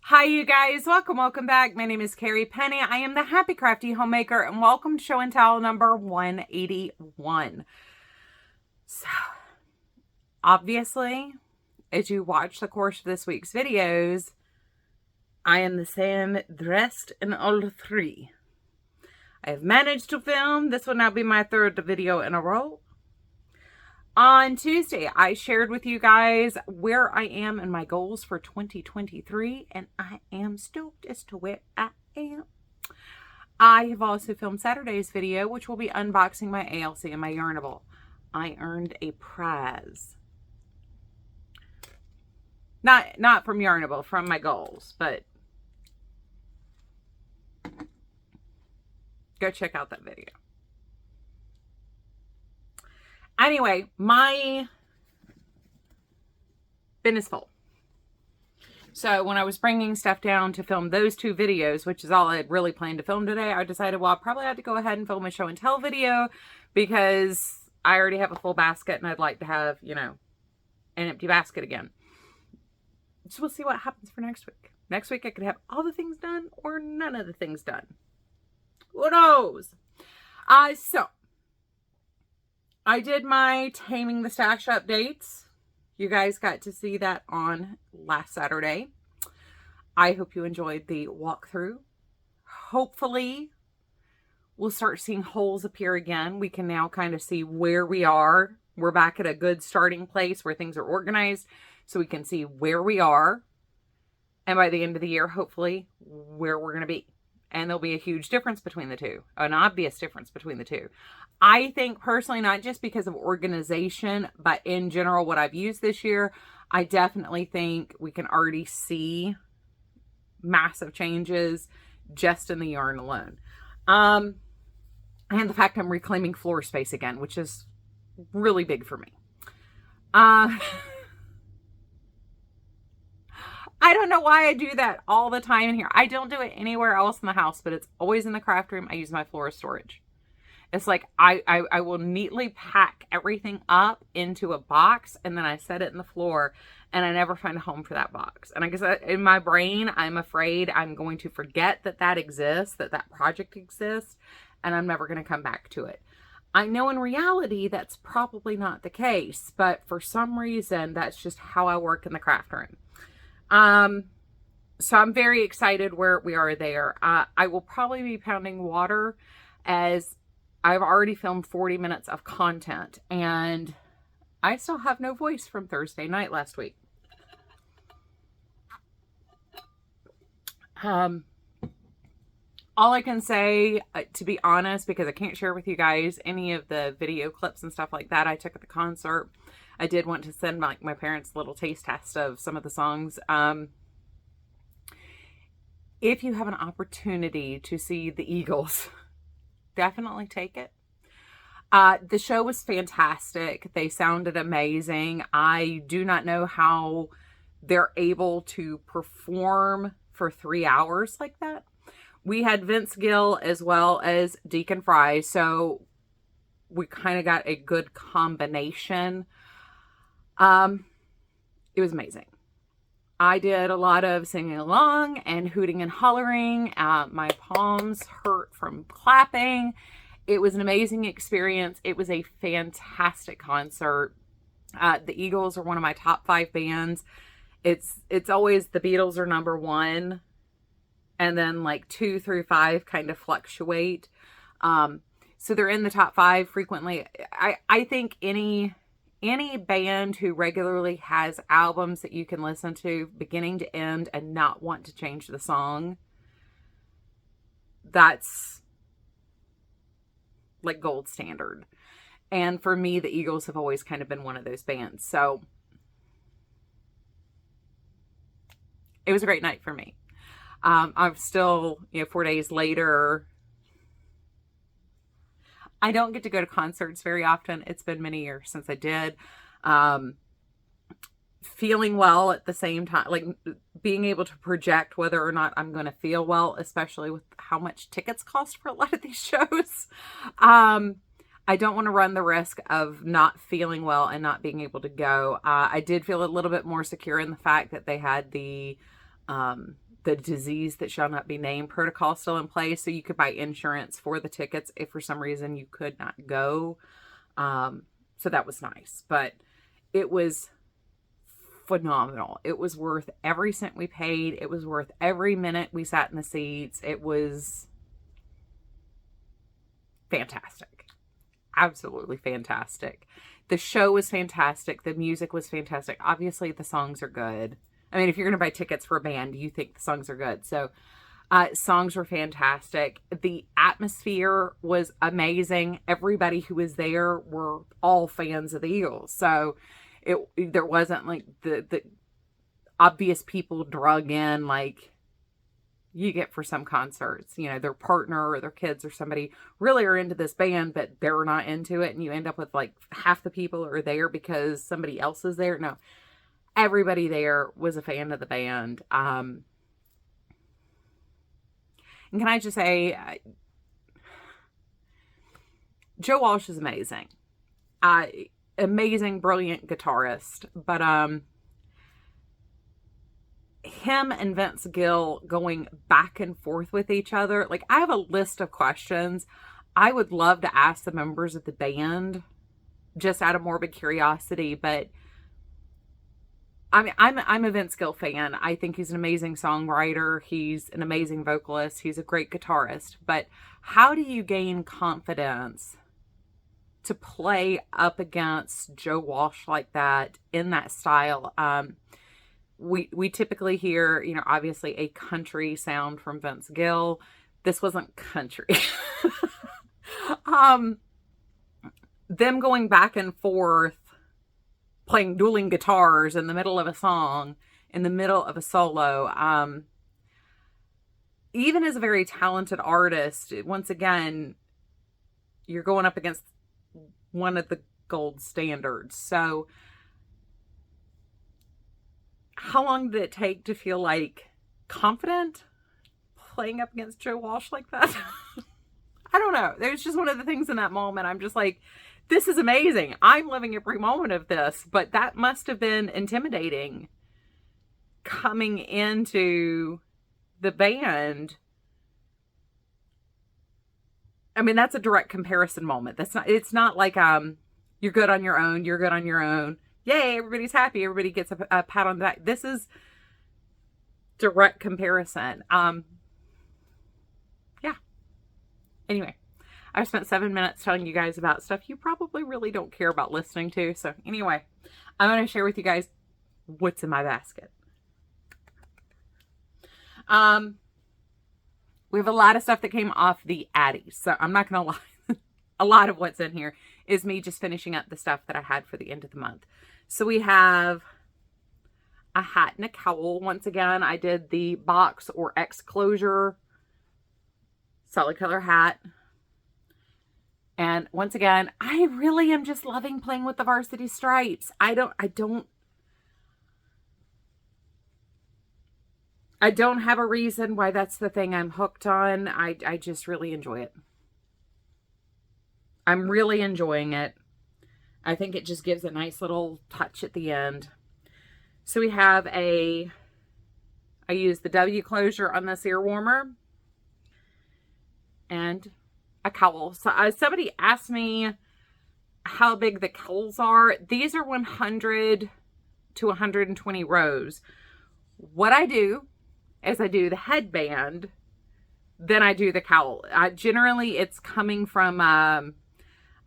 Hi you guys, welcome back. My name is Carrie Penny. I am the Happy Crafty Homemaker and welcome to show and tell number 181. So, obviously, as you watch the course of this week's videos, I am the same dressed in all three. I have managed to film. This will now be my third video in a row. On Tuesday, I shared with you guys where I am and my goals for 2023, and I am stoked as to where I am. I have also filmed Saturday's video, which will be unboxing my ALC and my Yarnable. I earned a prize. Not from Yarnable, from my goals, but go check out that video. Anyway, my bin is full. So when I was bringing stuff down to film those two videos, which is all I had really planned to film today, I decided, well, I probably had to go ahead and film a show and tell video because I already have a full basket and I'd like to have, you know, an empty basket again. So we'll see what happens for next week. Next week I could have all the things done or none of the things done. Who knows? So I did my Taming the Stash updates. You guys got to see that on last Saturday. I hope you enjoyed the walkthrough. Hopefully, we'll start seeing holes appear again. We can now kind of see where we are. We're back at a good starting place where things are organized, so we can see where we are. And by the end of the year, hopefully, where we're going to be. And there'll be a huge difference between the two, an obvious difference between the two. I think personally, not just because of organization, but in general, what I've used this year, I definitely think we can already see massive changes just in the yarn alone. And the fact I'm reclaiming floor space again, which is really big for me. I don't know why I do that all the time in here. I don't do it anywhere else in the house, but it's always in the craft room. I use my floor storage. It's like I will neatly pack everything up into a box and then I set it in the floor and I never find a home for that box. And I guess in my brain, I'm afraid I'm going to forget that that exists, that that project exists, and I'm never going to come back to it. I know in reality that's probably not the case, but for some reason, that's just how I work in the craft room. So I'm very excited where we are there. I will probably be pounding water as I've already filmed 40 minutes of content and I still have no voice from Thursday night last week. All I can say, to be honest, because I can't share with you guys any of the video clips and stuff like that I took at the concert. I did want to send my parents a little taste test of some of the songs. If you have an opportunity to see the Eagles, definitely take it. The show was fantastic. They sounded amazing. I do not know how they're able to perform for 3 hours like that. We had Vince Gill as well as Deacon Fry, so we kind of got a good combination. It was amazing. I did a lot of singing along and hooting and hollering. My palms hurt from clapping. It was an amazing experience. It was a fantastic concert. The Eagles are one of my top 5 bands. It's always the Beatles are number 1. And then like 2 through 5 kind of fluctuate. So they're in the top 5 frequently. I think any band who regularly has albums that you can listen to beginning to end and not want to change the song, that's like gold standard. And for me, the Eagles have always kind of been one of those bands. So it was a great night for me. I'm still, 4 days later, I don't get to go to concerts very often. It's been many years since I did. Feeling well at the same time, like being able to project whether or not I'm going to feel well, especially with how much tickets cost for a lot of these shows. I don't want to run the risk of not feeling well and not being able to go. I did feel a little bit more secure in the fact that they had the the disease that shall not be named protocol still in place. So you could buy insurance for the tickets if for some reason you could not go. So that was nice, but it was phenomenal. It was worth every cent we paid. It was worth every minute we sat in the seats. It was fantastic. Absolutely fantastic. The show was fantastic. The music was fantastic. Obviously, the songs are good. I mean, if you're going to buy tickets for a band, you think the songs are good. So, songs were fantastic. The atmosphere was amazing. Everybody who was there were all fans of the Eagles. So, there wasn't like the obvious people drug in like you get for some concerts. You know, their partner or their kids or somebody really are into this band, but they're not into it. And you end up with like half the people are there because somebody else is there. No, everybody there was a fan of the band. And can I just say, Joe Walsh is amazing. Amazing, brilliant guitarist. But, him and Vince Gill going back and forth with each other. Like, I have a list of questions I would love to ask the members of the band just out of morbid curiosity, but I mean, I'm a Vince Gill fan. I think he's an amazing songwriter. He's an amazing vocalist. He's a great guitarist. But how do you gain confidence to play up against Joe Walsh like that in that style? We typically hear, you know, obviously a country sound from Vince Gill. This wasn't country. Them going back and forth, playing dueling guitars in the middle of a song, in the middle of a solo. Even as a very talented artist, once again, you're going up against one of the gold standards. So how long did it take to feel like confident playing up against Joe Walsh like that? I don't know. There's just one of the things in that moment. I'm just like, this is amazing. I'm living every moment of this, but that must have been intimidating coming into the band. I mean, that's a direct comparison moment. It's not like, you're good on your own. You're good on your own. Yay, everybody's happy. Everybody gets a pat on the back. This is direct comparison. Yeah. Anyway, I've spent 7 minutes telling you guys about stuff you probably really don't care about listening to. So anyway, I'm going to share with you guys what's in my basket. We have a lot of stuff that came off the Addies. So I'm not going to lie. A lot of what's in here is me just finishing up the stuff that I had for the end of the month. So we have a hat and a cowl. Once again, I did the box or X closure solid color hat. And once again, I really am just loving playing with the varsity stripes. I don't have a reason why that's the thing I'm hooked on. I just really enjoy it. I'm really enjoying it. I think it just gives a nice little touch at the end. So we have I used the W closure on this ear warmer and a cowl. So somebody asked me how big the cowls are. These are 100 to 120 rows. What I do is I do the headband, then I do the cowl. Generally, it's coming from...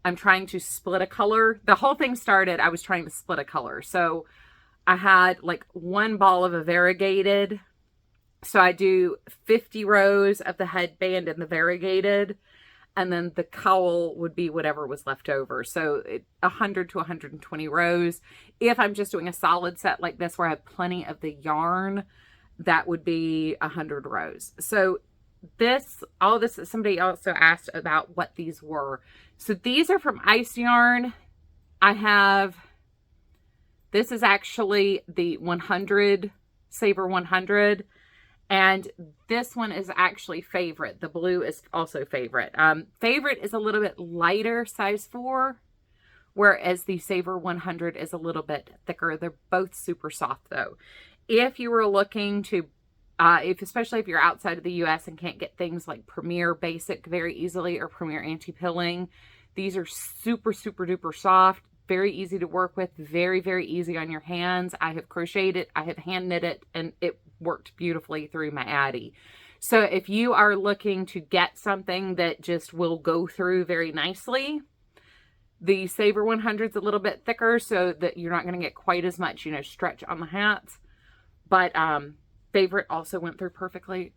I'm trying to split a color. The whole thing started, I was trying to split a color. So I had like one ball of a variegated. So I do 50 rows of the headband and the variegated. And then the cowl would be whatever was left over. So 100 to 120 rows. If I'm just doing a solid set like this where I have plenty of the yarn, that would be 100 rows. So all this, somebody also asked about what these were. So these are from Ice Yarn. This is actually the 100, Saber 100. And this one is actually Favorite. The blue is also Favorite. Favorite is a little bit lighter, size 4. Whereas the Saber 100 is a little bit thicker. They're both super soft though. If you were looking to especially if you're outside of the US and can't get things like Premier Basic very easily or Premier Anti-Pilling. These are super, super duper soft, very easy to work with, very, very easy on your hands. I have crocheted it, I have hand knit it, and it worked beautifully through my Addy. So if you are looking to get something that just will go through very nicely, the Saver 100 is a little bit thicker so that you're not going to get quite as much, stretch on the hats. But Favorite also went through perfectly.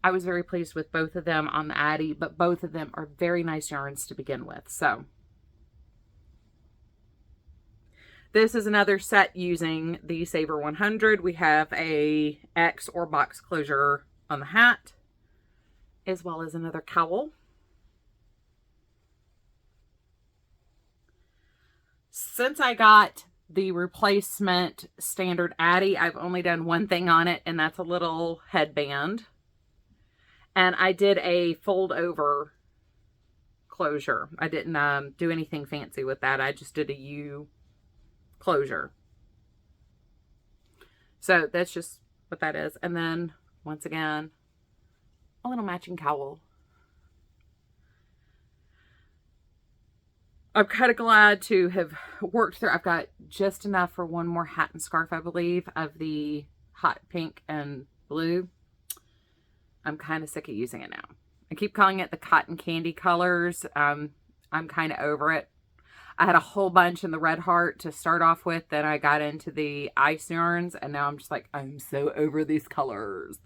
I was very pleased with both of them on the Addy, but both of them are very nice yarns to begin with. So this is another set using the Saver 100. We have a X or box closure on the hat, as well as another cowl. Since I got the replacement standard Addy, I've only done one thing on it, and that's a little headband. And I did a fold over closure. I didn't do anything fancy with that. I just did a U closure. So that's just what that is. And then once again, a little matching cowl. I'm kind of glad to have worked through. I've got just enough for one more hat and scarf, I believe, of the hot pink and blue. I'm kind of sick of using it now. I keep calling it the cotton candy colors. I'm kind of over it. I had a whole bunch in the red heart to start off with. Then I got into the ice yarns, and now I'm just like, I'm so over these colors.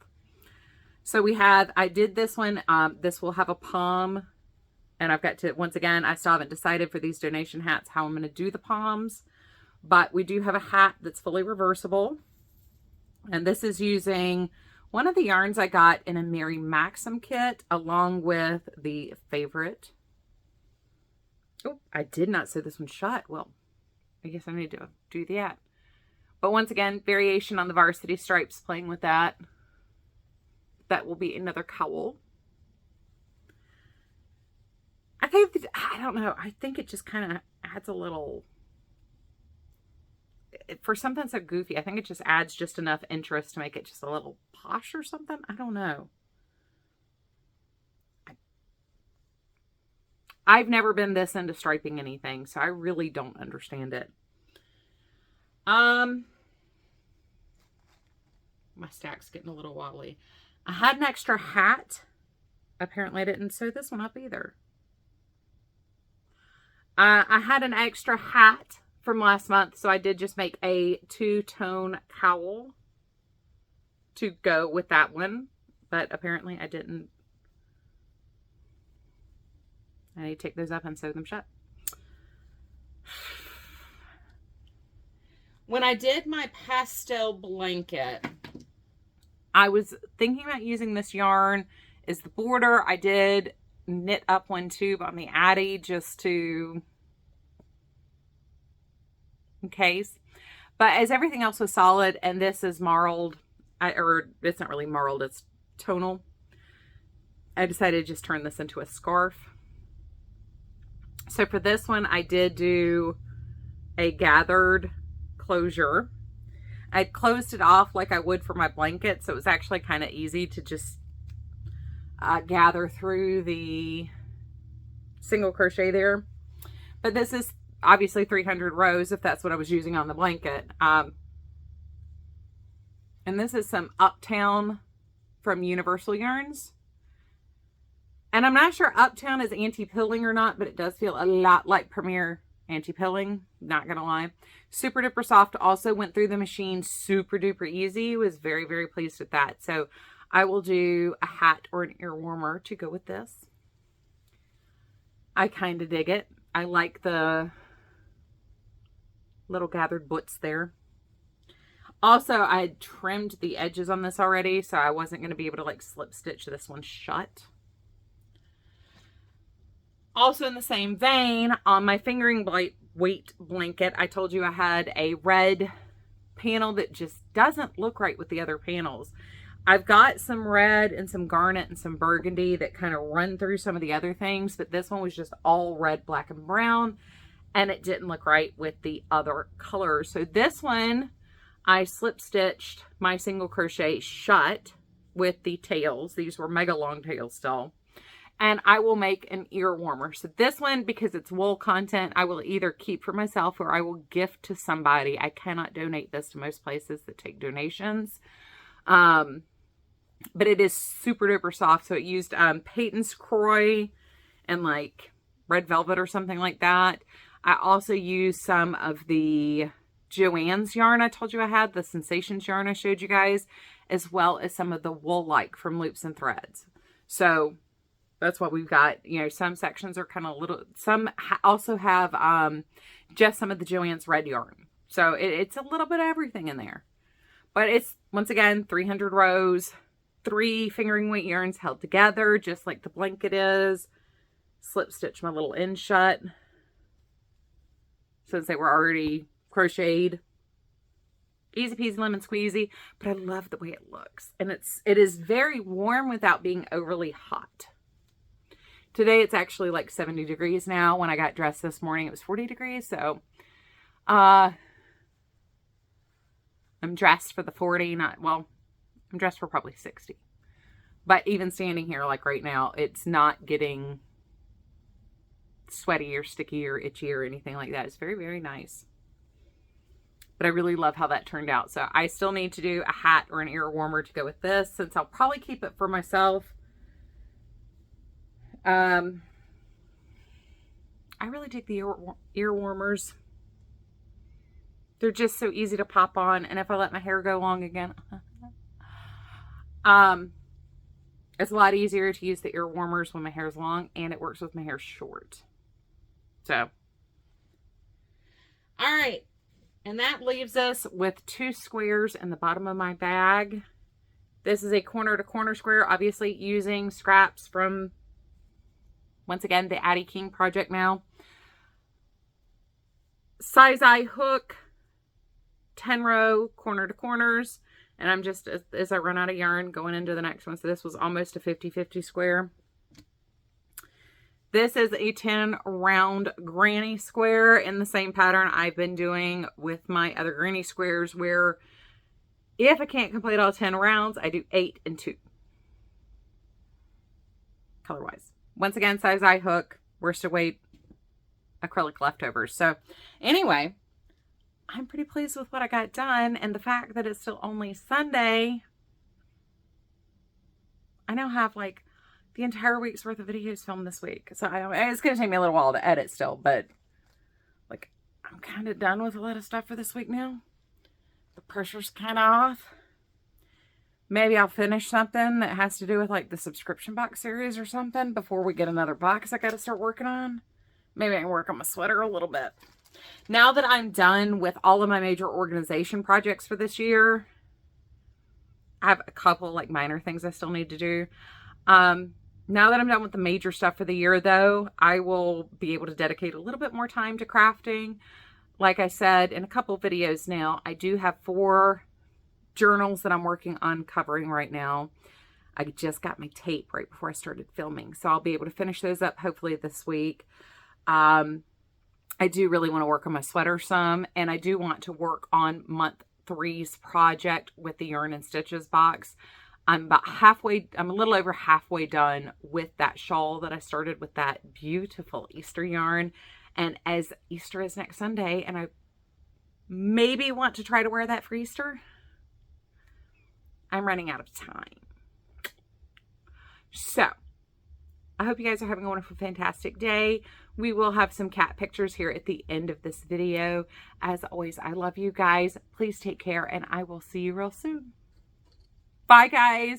So I did this one. This will have a palm. And I've got to, once again, I still haven't decided for these donation hats how I'm going to do the palms. But we do have a hat that's fully reversible. And this is using one of the yarns I got in a Mary Maxim kit, along with the Favorite. Oh, I did not sew this one shut. Well, I guess I need to do that. But once again, variation on the varsity stripes, playing with that. That will be another cowl. I don't know. I think it just kind of adds a little, for something so goofy, I think it just adds just enough interest to make it just a little posh or something. I don't know. I've never been this into striping anything, so I really don't understand it. My stack's getting a little wobbly. I had an extra hat. Apparently I didn't sew this one up either. I had an extra hat from last month, so I did just make a two-tone cowl to go with that one, but apparently I didn't. I need to take those up and sew them shut. When I did my pastel blanket, I was thinking about using this yarn as the border. I did knit up one tube on the Addy just to, in case. But as everything else was solid, and this is marled, or it's not really marled, it's tonal, I decided to just turn this into a scarf. So for this one, I did do a gathered closure. I closed it off like I would for my blanket, so it was actually kind of easy to just gather through the single crochet there. But this is obviously 300 rows if that's what I was using on the blanket. And this is some Uptown from Universal Yarns. And I'm not sure Uptown is anti-pilling or not, but it does feel a lot like Premier anti-pilling, not gonna lie. Super duper soft. Also went through the machine super duper easy. Was very, very pleased with that. So I will do a hat or an ear warmer to go with this. I kind of dig it. I like the little gathered boots there. Also, I had trimmed the edges on this already, so I wasn't going to be able to like slip stitch this one shut. Also in the same vein, on my fingering weight blanket, I told you I had a red panel that just doesn't look right with the other panels. I've got some red and some garnet and some burgundy that kind of run through some of the other things, but this one was just all red, black, and brown, and it didn't look right with the other colors. So this one, I slip stitched my single crochet shut with the tails. These were mega long tails still. And I will make an ear warmer. So this one, because it's wool content, I will either keep for myself or I will gift to somebody. I cannot donate this to most places that take donations. But it is super duper soft. So it used Peyton's Croy and like red velvet or something like that. I also used some of the Joann's yarn I told you I had, the Sensations yarn I showed you guys, as well as some of the wool-like from Loops and Threads. So that's what we've got. You know, some sections are kind of little, some also have just some of the Joann's red yarn. So it's a little bit of everything in there. But it's, once again, 300 rows, 3 fingering weight yarns held together, just like the blanket is. Slip stitch my little end shut, since they were already crocheted. Easy peasy lemon squeezy, but I love the way it looks. And it is very warm without being overly hot. Today it's actually like 70 degrees now. When I got dressed this morning, it was 40 degrees. So I'm dressed for the 40, I'm dressed for probably 60. But even standing here like right now, it's not getting sweaty or sticky or itchy or anything like that. It's very, very nice. But I really love how that turned out. So I still need to do a hat or an ear warmer to go with this, since I'll probably keep it for myself. I really dig the ear warmers. They're just so easy to pop on. And if I let my hair go long again, it's a lot easier to use the ear warmers when my hair is long, and it works with my hair short. So, all right. And that leaves us with 2 squares in the bottom of my bag. This is a corner to corner square, obviously using scraps from, once again, the Addie King project now. Size eye hook, 10 row corner to corners. And I'm just, as I run out of yarn, going into the next one. So this was almost a 50-50 square. This is a 10 round granny square in the same pattern I've been doing with my other granny squares, where if I can't complete all 10 rounds, I do 8 and 2. Color-wise. Once again, size eye hook, worsted weight, acrylic leftovers. So anyway, I'm pretty pleased with what I got done, and the fact that it's still only Sunday. I now have like the entire week's worth of videos filmed this week. So it's going to take me a little while to edit still, but like I'm kind of done with a lot of stuff for this week now. The pressure's kind of off. Maybe I'll finish something that has to do with like the subscription box series or something before we get another box I got to start working on. Maybe I can work on my sweater a little bit. Now that I'm done with all of my major organization projects for this year, I have a couple like minor things I still need to do. Now that I'm done with the major stuff for the year, though, I will be able to dedicate a little bit more time to crafting. Like I said in a couple of videos now, I do have 4 journals that I'm working on covering right now. I just got my tape right before I started filming, so I'll be able to finish those up hopefully this week. I do really want to work on my sweater some, and I do want to work on month 3's project with the Yarn and Stitches box. I'm a little over halfway done with that shawl that I started with that beautiful Easter yarn. And as Easter is next Sunday, and I maybe want to try to wear that for Easter, I'm running out of time. So, I hope you guys are having a wonderful, fantastic day. We will have some cat pictures here at the end of this video. As always, I love you guys. Please take care, and I will see you real soon. Bye, guys.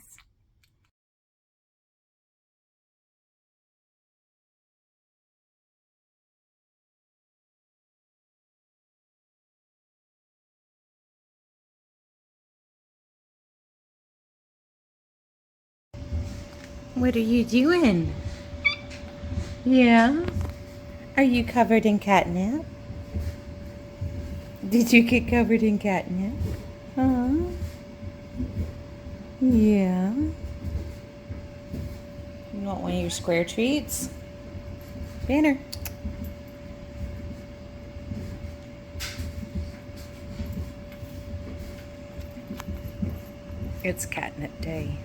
What are you doing? Yeah? Are you covered in catnip? Did you get covered in catnip? Huh? Yeah. You want one of your square treats? Banner. It's catnip day.